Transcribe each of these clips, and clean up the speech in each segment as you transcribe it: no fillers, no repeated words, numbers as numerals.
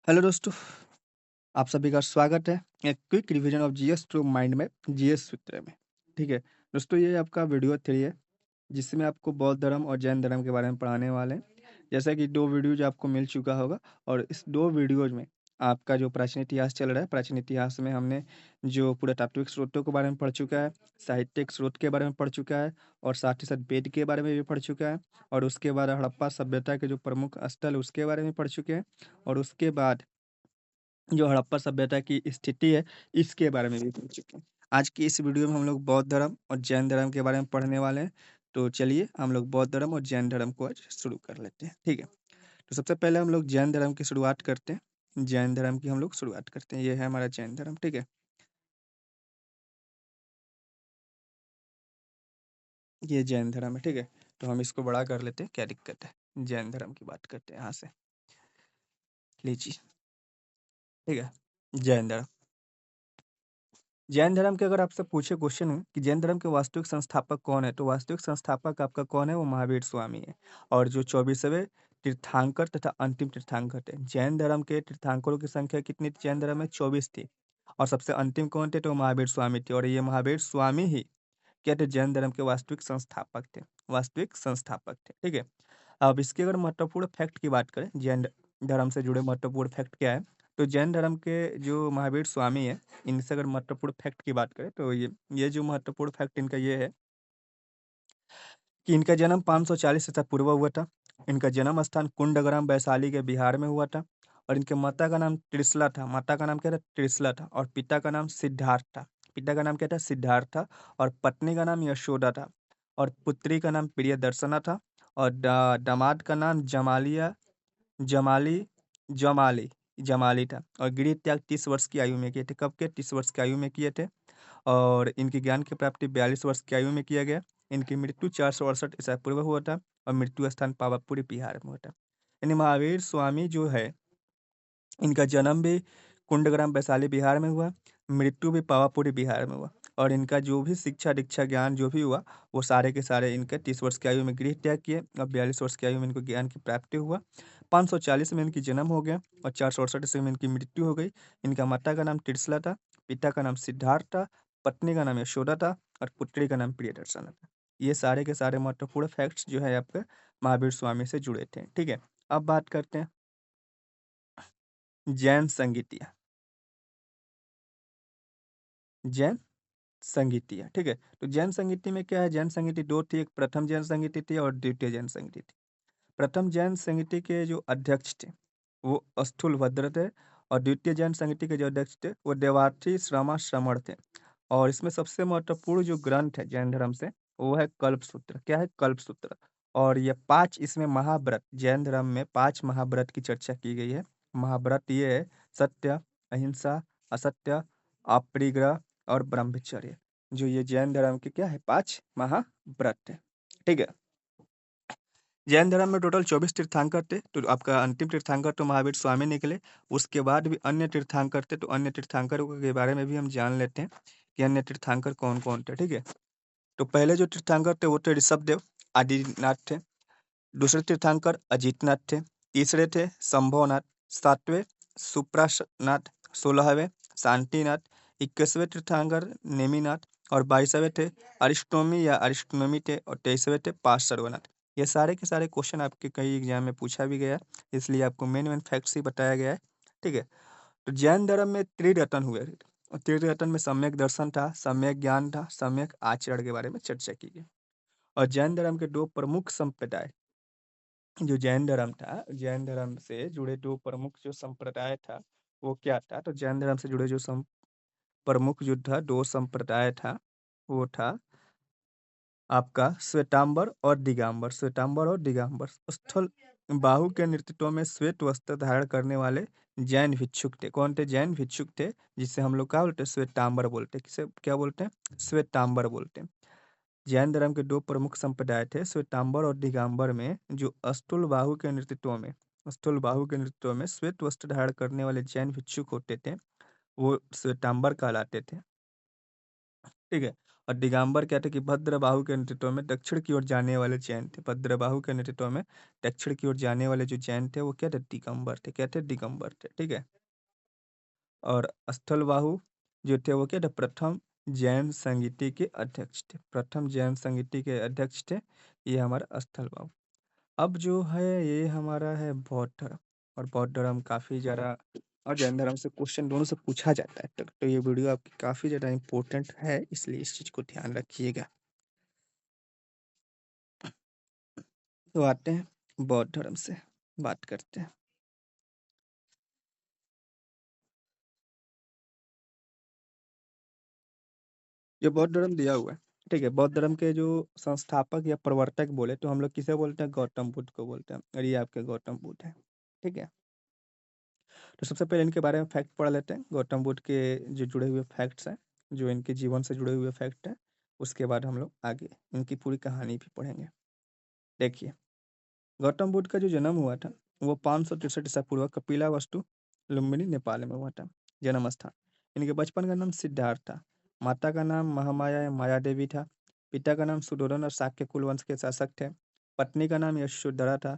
Hello दोस्तों, आप सभी का स्वागत है एक quick revision of GS through mind map GS सूत्र में। ठीक है दोस्तों, ये आपका वीडियो 3 है जिसमें आपको बौद्ध धर्म और जैन धर्म के बारे में पढ़ाने वाले हैं। जैसा कि 2 वीडियोज आपको मिल चुका होगा और इस 2 वीडियोज में आपका जो प्राचीन इतिहास चल रहा है, प्राचीन इतिहास में हमने जो पुरातात्विक स्रोतों के बारे में पढ़ चुका है, साहित्यिक स्रोत के बारे में पढ़ चुका है और साथ ही साथ वेद के बारे में भी पढ़ चुका है और उसके बाद हड़प्पा सभ्यता के जो प्रमुख स्थल उसके बारे में पढ़ चुके हैं और उसके बाद जो हड़प्पा सभ्यता की स्थिति है, इसके बारे में भी पढ़ चुके हैं। आज की इस वीडियो में हम लोग बौद्ध धर्म और जैन धर्म के बारे में पढ़ने वाले हैं। तो चलिए हम लोग बौद्ध धर्म और जैन धर्म को आज शुरू कर लेते हैं। ठीक है, तो सबसे पहले हम लोग जैन धर्म की शुरुआत करते हैं। जैन धर्म की हम लोग शुरुआत करते हैं। ये है हमारा जैन धर्म। ठीक है, ये जैन धर्म है। ठीक है, तो हम इसको बड़ा कर लेते हैं, क्या दिक्कत है। जैन धर्म की बात करते हैं यहाँ से। लीजिए, ठीक है, जैन धर्म। जैन धर्म के अगर आपसे पूछे क्वेश्चन में कि जैन धर्म के वास्तविक संस्थापक कौन है, तो वास्तविक संस्थापक आपका कौन है, वो महावीर स्वामी है। और जो 24वें तीर्थंकर तथा अंतिम तीर्थंकर थे। जैन धर्म के तीर्थंकरों की संख्या कितनी थी जैन धर्म में? 24 थी। और सबसे अंतिम कौन थे, तो महावीर स्वामी थे। और ये महावीर स्वामी ही क्या थे, जैन धर्म के वास्तविक संस्थापक थे। वास्तविक संस्थापक थे। ठीक है, अब इसके अगर महत्वपूर्ण फैक्ट की बात करें, जैन धर्म से जुड़े महत्वपूर्ण फैक्ट क्या है, तो जैन धर्म के जो महावीर स्वामी है, इनसे अगर महत्वपूर्ण फैक्ट की बात करें तो ये जो महत्वपूर्ण फैक्ट इनका ये है कि इनका जन्म 540 ईसा पूर्व हुआ था। इनका जन्म स्थान कुंडग्राम वैशाली के बिहार में हुआ था। और इनके माता का नाम त्रिशला था। माता का नाम क्या था? त्रिशला था। और पिता का नाम सिद्धार्थ था। पिता का नाम क्या था? सिद्धार्थ था। और पत्नी का नाम यशोदा था। और पुत्री का नाम प्रियदर्शना था। और दामाद का नाम जमाली जमाली जमाली था। और गृह त्याग 30 वर्ष की आयु में किए थे। कब के? 30 वर्ष की आयु में किए थे। और इनकी ज्ञान की प्राप्ति 42 वर्ष की आयु में किया गया। इनकी मृत्यु 468 ईसा पूर्व हुआ था। और मृत्यु स्थान पावापुरी बिहार में हुआ था। यानी महावीर स्वामी जो है, इनका जन्म भी कुंडग्राम वैशाली बिहार में हुआ, मृत्यु भी पावापुरी बिहार में हुआ। और इनका जो भी शिक्षा दीक्षा ज्ञान जो भी हुआ, वो सारे के सारे इनके 30 वर्ष की आयु में गृह त्याग किए और 42 वर्ष की आयु में इनको ज्ञान की प्राप्ति हुआ। 540 में इनकी जन्म हो गया और 468 ईस्वी में इनकी मृत्यु हो गई। इनका माता का नाम त्रिशला था, पिता का नाम सिद्धार्थ था, पत्नी का नाम यशोदा था और पुत्री का नाम प्रियदर्शना था। ये सारे के सारे महत्वपूर्ण फैक्ट्स जो है आपके महावीर स्वामी से जुड़े थे। ठीक है, अब बात करते हैं जैन संगीतिया। जैन संगीतिया, ठीक है। तो जैन संगीति में क्या है, जैन संगीति दो थी, एक प्रथम जैन संगीति थी और द्वितीय जैन संगीति थी। प्रथम जैन संगीति के जो अध्यक्ष थे वो स्थूलभद्र थे। और द्वितीय जैन संगीति के जो अध्यक्ष थे वो देवार्थी श्रमा श्रमण थे। और इसमें सबसे महत्वपूर्ण जो ग्रंथ है जैन धर्म से, वो है कल्पसूत्र। क्या है? कल्पसूत्र। और ये 5 इसमें महाव्रत, जैन धर्म में 5 महाव्रत की चर्चा की गई है। महाव्रत ये है सत्य, अहिंसा, असत्य, अपरिग्रह और ब्रह्मचर्य। जो ये जैन धर्म के क्या है, 5 महाव्रत है। ठीक है, जैन धर्म में टोटल 24 तीर्थंकर थे। तो आपका अंतिम तीर्थंकर तो महावीर स्वामी निकले। उसके बाद भी अन्य तीर्थंकर थे। तो अन्य तीर्थंकरों के बारे में भी हम जान लेते हैं कि अन्य तीर्थंकर कौन कौन थे। ठीक है, तो पहले जो तीर्थंकर थे वो थे ऋषभदेव, आदिनाथ थे। दूसरे तीर्थंकर अजीतनाथ थे। तीसरे थे शंभोनाथ। सातवें सुप्रासनाथ। 16वें शांतिनाथ। 21वें तीर्थंकर नेमिनाथ। और 22वें थे अरिस्टोमी या अरिस्टोनोमी थे। और 23वें थे पार्श्वनाथ। ये सारे के सारे क्वेश्चन आपके कई एग्जाम में पूछा भी गया है, इसलिए आपको मेन मेन फैक्ट्स ही बताया गया है। ठीक है, तो जैन धर्म में त्रिरत्न हुए। और त्रिरत्न में सम्यक दर्शन था, सम्यक ज्ञान था, सम्यक आचरण के बारे में चर्चा की गई। और जैन धर्म के दो प्रमुख संप्रदाय, जो जैन धर्म था, जैन धर्म से जुड़े दो प्रमुख जो संप्रदाय था वो क्या था, तो जैन धर्म से जुड़े जो प्रमुख जो था, दो संप्रदाय था, वो था आपका श्वेतांबर और दिगंबर। श्वेतांबर और दिगंबर स्थल बाहु के नेतृत्व में श्वेत वस्त्र धारण करने वाले जैन भिक्षुक थे। कौन थे? जैन भिक्षुक थे, जिससे हम लोग क्या बोलते हैं, श्वेतांबर बोलते हैं। किसे क्या बोलते हैं? श्वेतांबर बोलते हैं। जैन धर्म के दो प्रमुख संप्रदाय थे, श्वेतांबर और दिगंबर में जो स्थूल बाहु के नेतृत्व में श्वेत वस्त्र धारण करने वाले जैन भिक्षुक होते थे, वो श्वेतांबर कहलाते थे। ठीक है, और दिगंबर क्या थे कि भद्रबाहु के नेतृत्व में दक्षिण की ओर जाने वाले जैन थे। भद्रबाहु के नेतृत्व में दक्षिण की ओर जाने वाले जो जैन थे वो क्या थे? दिगंबर थे। क्या थे? दिगंबर थे। ठीक है? और स्थलबाहु जो थे वो क्या थे? प्रथम जैन संगीति के अध्यक्ष थे। प्रथम जैन संगीति के अध्यक्ष थे ये हमारा स्थलबाहु। अब जो है ये हमारा है बौद्ध धर्म। और बौद्ध धर्म काफ़ी ज़्यादा और जैन धर्म से क्वेश्चन दोनों से पूछा जाता है। तो ये वीडियो आपकी काफ़ी ज़्यादा इम्पोर्टेंट है, इसलिए इस चीज़ को ध्यान रखिएगा। तो आते हैं बौद्ध धर्म से बात करते हैं। जो बौद्ध धर्म दिया हुआ है, ठीक है? बौद्ध धर्म के जो संस्थापक या प्रवर्तक बोले तो हम लोग किसे बोलते हैं? गौतम बुद्ध को बोलते हैं। और ये आपके गौतम बुद्ध हैं। ठीक है? तो सबसे पहले इनके बारे में फैक्ट पढ़ लेते हैं। गौतम बुद्ध के जो जुड़े हुए फैक्ट्स हैं, जो इनके जीवन से जुड़े हुए फैक्ट हैं, उसके बाद हम लोग आगे इनकी पूरी कहानी भी पढ़ेंगे। देखिए, गौतम बुद्ध का जो जन्म हुआ था, वो 563 ईसा पूर्व कपिलावस्तु, लुम्बिनी, नेपाल में हुआ था। जन्म स्थान। इनके बचपन का नाम सिद्धार्थ था। माता का नाम महामाया या माया देवी था। पिता का नाम सुधोधन और शाक्य कुल वंश के शासक थे। पत्नी का नाम यशोधरा था।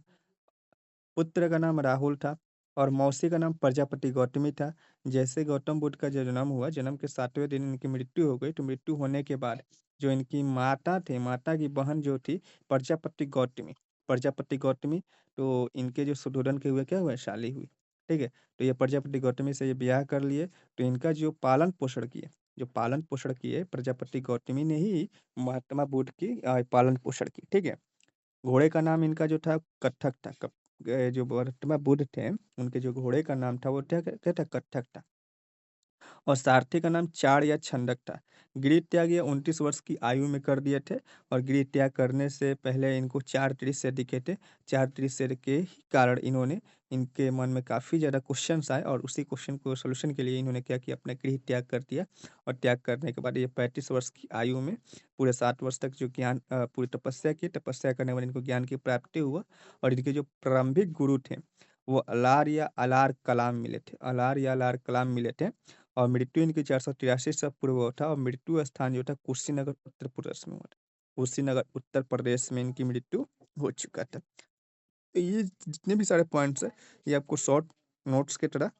पुत्र का नाम राहुल था और मौसी का नाम प्रजापति गौतमी था। जैसे गौतम बुद्ध का जो जन्म हुआ, जन्म के 7वें दिन इनकी मृत्यु हो गई। तो मृत्यु होने के बाद जो इनकी माता थे, माता की बहन जो थी प्रजापति गौतमी, प्रजापति गौतमी, तो इनके जो सुधोधन के हुए क्या हुआ? शाली हुई। ठीक है? तो ये प्रजापति गौतमी से ये ब्याह कर लिए। तो इनका जो पालन पोषण किए, जो पालन पोषण किए प्रजापति गौतमी ने ही महात्मा बुद्ध की पालन पोषण की। ठीक है? घोड़े का नाम इनका जो था कत्थक था। जो महात्मा बुद्ध थे, उनके जो घोड़े का नाम था वो क्या क्या था? कत्थक था। और सारथी का नाम चार या छंदक था। गृह त्याग ये 29 वर्ष की आयु में कर दिए थे। और गृह त्याग करने से पहले इनको 4 त्रिशृय दिखे थे। 4 त्रिशृय के ही कारण इन्होंने, इनके मन में काफ़ी ज़्यादा क्वेश्चंस आए और उसी क्वेश्चन को सॉल्यूशन के लिए इन्होंने क्या किया? अपना गृह त्याग कर दिया। और त्याग करने के बाद ये 35 वर्ष की आयु में पूरे 7 वर्ष तक जो ज्ञान पूरी तपस्या की। तपस्या करने के बाद इनको ज्ञान की प्राप्ति हुआ। और इनके जो प्रारंभिक गुरु थे वो अलार या अलार कलाम मिले थे। अलार या अलार कलाम मिले थे। और मृत्यु इनकी 483 ईसा पूर्व हुआ था। और मृत्यु स्थान जो था कुशीनगर उत्तर प्रदेश में हुआ था। कुशीनगर उत्तर प्रदेश में इनकी मृत्यु हो चुका था। तो ये जितने भी सारे पॉइंट्स है ये आपको शॉर्ट नोट्स की तरह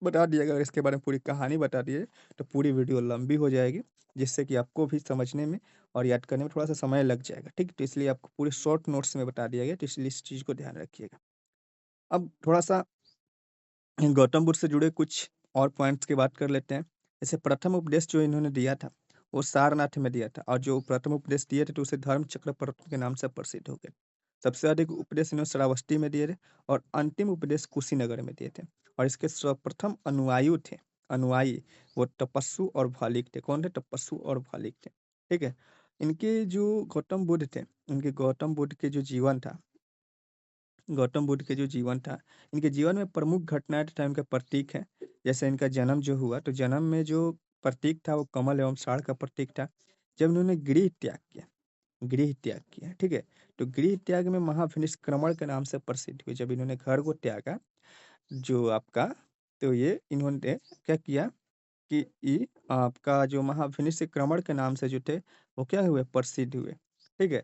बता दिया गया। अगर इसके बारे में पूरी कहानी बता दिए तो पूरी वीडियो लंबी हो जाएगी, जिससे कि आपको भी समझने में और याद करने में थोड़ा सा समय लग जाएगा। ठीक, तो इसलिए आपको पूरे शॉर्ट नोट्स में बता दिया गया, तो इसलिए इस चीज़ को ध्यान रखिएगा। अब थोड़ा सा गौतम बुद्ध से जुड़े कुछ और पॉइंट्स की बात कर लेते हैं। जैसे प्रथम उपदेश जो इन्होंने दिया था, वो सारनाथ में दिया था। और जो प्रथम उपदेश दिए थे तो उसे धर्म चक्रवर्ती के नाम से प्रसिद्ध हो गए। सबसे अधिक उपदेश इन्होंने श्रावस्ती में दिए थे। और अंतिम उपदेश कुशीनगर में दिए थे। और इसके सर्वप्रथम अनुयायी थे, अनुयायी, वो तपस्सु और भालिक थे। कौन थे? तपस्सु और भालिक थे। ठीक है? इनके जो गौतम बुद्ध थे, इनके गौतम बुद्ध के जो जीवन था, गौतम बुद्ध के जो जीवन था, इनके जीवन में प्रमुख घटनाएँ तथा इनका प्रतीक है। जैसे इनका जन्म जो हुआ, तो जन्म में जो प्रतीक था वो कमल एवं साड़ का प्रतीक था। जब इन्होंने गृह त्याग किया, गृह त्याग किया, ठीक है? तो गृह त्याग में महाविनिष्क्रमण के नाम से प्रसिद्ध हुए। जब इन्होंने घर को त्यागा जो आपका, तो ये इन्होंने क्या किया कि ये आपका जो महाविनिष्क्रमण के नाम से जो थे, वो क्या हुए? प्रसिद्ध हुए। ठीक है?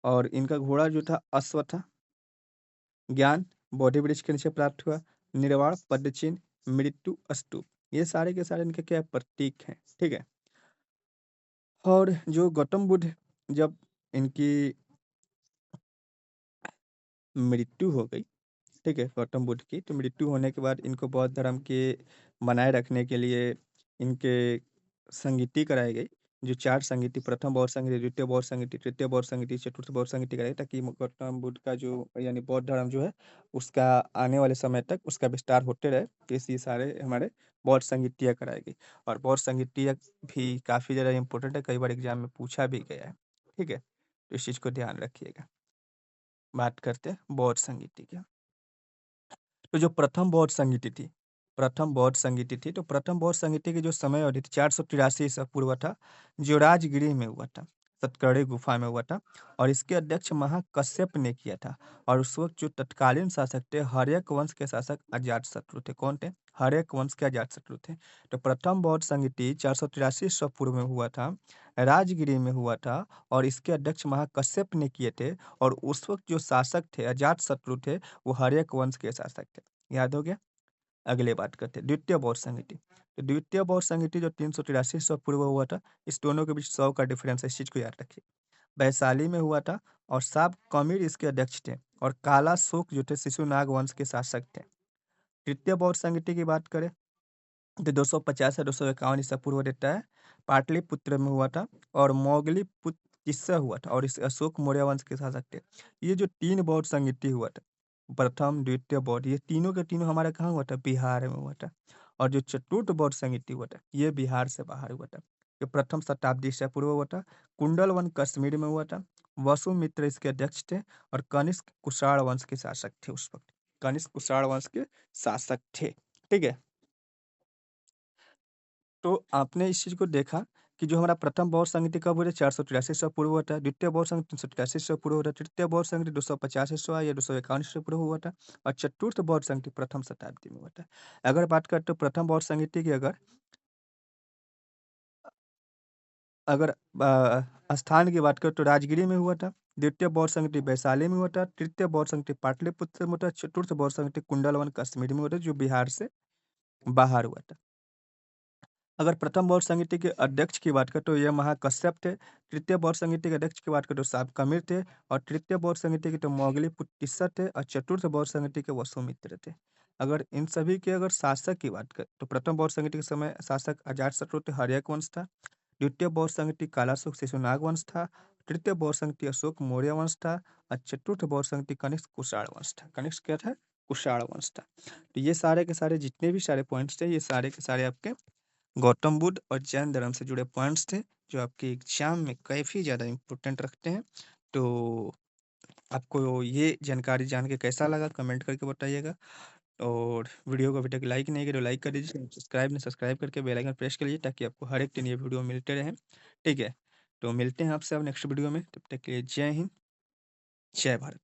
और इनका घोड़ा जो था अश्व था। ज्ञान बोधि वृक्ष के नीचे प्राप्त हुआ। निर्वाण पदचिन्ह, मृत्यु स्तूप, ये सारे के सारे इनके क्या प्रतीक हैं। ठीक है? और जो गौतम बुद्ध, जब इनकी मृत्यु हो गई, ठीक है, गौतम बुद्ध की, तो मृत्यु होने के बाद इनको बौद्ध धर्म के बनाए रखने के लिए इनके संगीति कराई गई। जो 4 संगीति, प्रथम बौद्ध संगीति, द्वितीय बौद्ध संगीति, तृतीय बौद्ध संगीति, चतुर्थ बौद्ध संगीति कराई, ताकि गौतम बुद्ध का जो यानी बौद्ध धर्म जो है, उसका आने वाले समय तक उसका विस्तार होते रहे। तो इसलिए सारे हमारे बौद्ध संगीतियाँ कराई गई। और बौद्ध संगीतियाँ भी काफ़ी ज़्यादा इम्पोर्टेंट है, कई बार एग्जाम में पूछा भी गया है। ठीक है? तो इस चीज़ को ध्यान रखिएगा। बात करते हैं बौद्ध संगीति की। तो जो प्रथम बौद्ध संगीति थी, प्रथम बौद्ध संगीति थी, तो प्रथम बौद्ध संगीति की जो समय अवधि थी 483 ईसा पूर्व था, जो राजगृह में हुआ था। सतकर्णी गुफा में हुआ था और इसके अध्यक्ष महाकश्यप ने किया था। और उस वक़्त जो तत्कालीन शासक थे, हर्यक वंश के शासक अजातशत्रु थे। कौन थे? हर्यक वंश के अजातशत्रु थे। तो प्रथम बौद्ध संगीति 483 ईस्वी पूर्व में हुआ था, राजगिरी में हुआ था और इसके अध्यक्ष महाकश्यप ने किए थे। और उस वक़्त जो शासक थे, अजातशत्रु थे, वो हर्यक वंश के शासक थे। याद हो गया? अगले बात करते हैं द्वितीय बौद्ध संगीति। तो द्वितीय बौद्ध संगीति जो 383 ईस्वी पूर्व हुआ था, इस दोनों के बीच 100 का डिफरेंस है, इस चीज़ को याद रखिए। वैशाली में हुआ था और साब कमीर इसके अध्यक्ष थे और काला शोक जो थे शिशुनाग वंश के शासक थे। तृतीय बौद्ध संगीति की बात करें तो 250 से 251 ईसा पूर्व रहता है, पाटलिपुत्र में हुआ था और मोगलीपुत्र किस्सा हुआ था और इस अशोक मौर्य वंश के शासक थे। ये जो 3 बौद्ध संगीति हुआ था, प्रथम, द्वितीय बौद्ध, ये तीनों के तीनों हमारे कहाँ हुआ था? बिहार में हुआ था। और जो चतुर्थ बौद्ध संगीति हुआ था, ये बिहार से बाहर हुआ था। ये प्रथम शताब्दी ईसा पूर्व हुआ था, कुंडलवन कश्मीर में हुआ था, वसुमित्र इसके अध्यक्ष थे और कनिष्क कुषाण वंश के शासक थे उस वक़्त। कनिष्क कुषाण वंश के शासक थे, ठीक है? तो आपने इस चीज़ को देखा कि जो हमारा प्रथम बौद्ध संगीति कब हुआ था? 483 ईस्वी पूर्व हुआ था। द्वितीय बौद्ध संगीति 383 ईस्वी पूर्व हुआ था। तृतीय बौद्ध संगीति 250 ईस्वी या 251 ईस्वी पूर्व हुआ था और चतुर्थ बौद्ध संगीति प्रथम शताब्दी में हुआ था। अगर बात करें तो प्रथम बौद्ध संगीति की अगर स्थान की बात करें तो राजगिरी में हुआ था। द्वितीय बौद्ध संगीति वैशाली में हुआ था। तृतीय बौद्ध संगीति पाटलिपुत्र में हुआ था। चतुर्थ बौद्ध संगीति कुंडलवन कश्मीर में हुआ था, जो बिहार से बाहर हुआ था। अगर प्रथम बौद्ध संगीति के अध्यक्ष की बात करें तो ये महाकश्यप थे। तृतीय बौद्ध संगीति के अध्यक्ष की बात करें तो साबकमीर थे और तृतीय बौद्ध संगीति के तो मोगलीपुत्र थे और चतुर्थ बौद्ध संगीति के वसुमित्र थे। अगर इन सभी के अगर शासक की बात करें तो प्रथम बौद्ध संगीति के समय शासक अजातशत्रु थे, हर्यक वंश था। द्वितीय बौद्ध संगीति कालाशोक शिशुनाग वंश था। तृतीय बौद्ध संगीति अशोक मौर्य वंश था और चतुर्थ बौद्ध संगीति कनिष्क कुषाण वंश था। कनिष्क क्या था? कुषाण वंश था। तो ये सारे के सारे जितने भी सारे पॉइंट्स थे, ये सारे के सारे आपके गौतम बुद्ध और जैन धर्म से जुड़े पॉइंट्स थे, जो आपके एग्जाम में काफ़ी ज़्यादा इम्पोर्टेंट रखते हैं। तो आपको ये जानकारी जान के कैसा लगा कमेंट करके बताइएगा और वीडियो को अभी तक लाइक नहीं किया तो लाइक कर दीजिए, सब्सक्राइब नहीं सब्सक्राइब करके बेल आइकन प्रेस कर लीजिए ताकि आपको हर एक दिन ये वीडियो मिलते रहें। ठीक है? तो मिलते हैं आपसे अब नेक्स्ट वीडियो में, तब तक के लिए जय हिंद, जय भारत।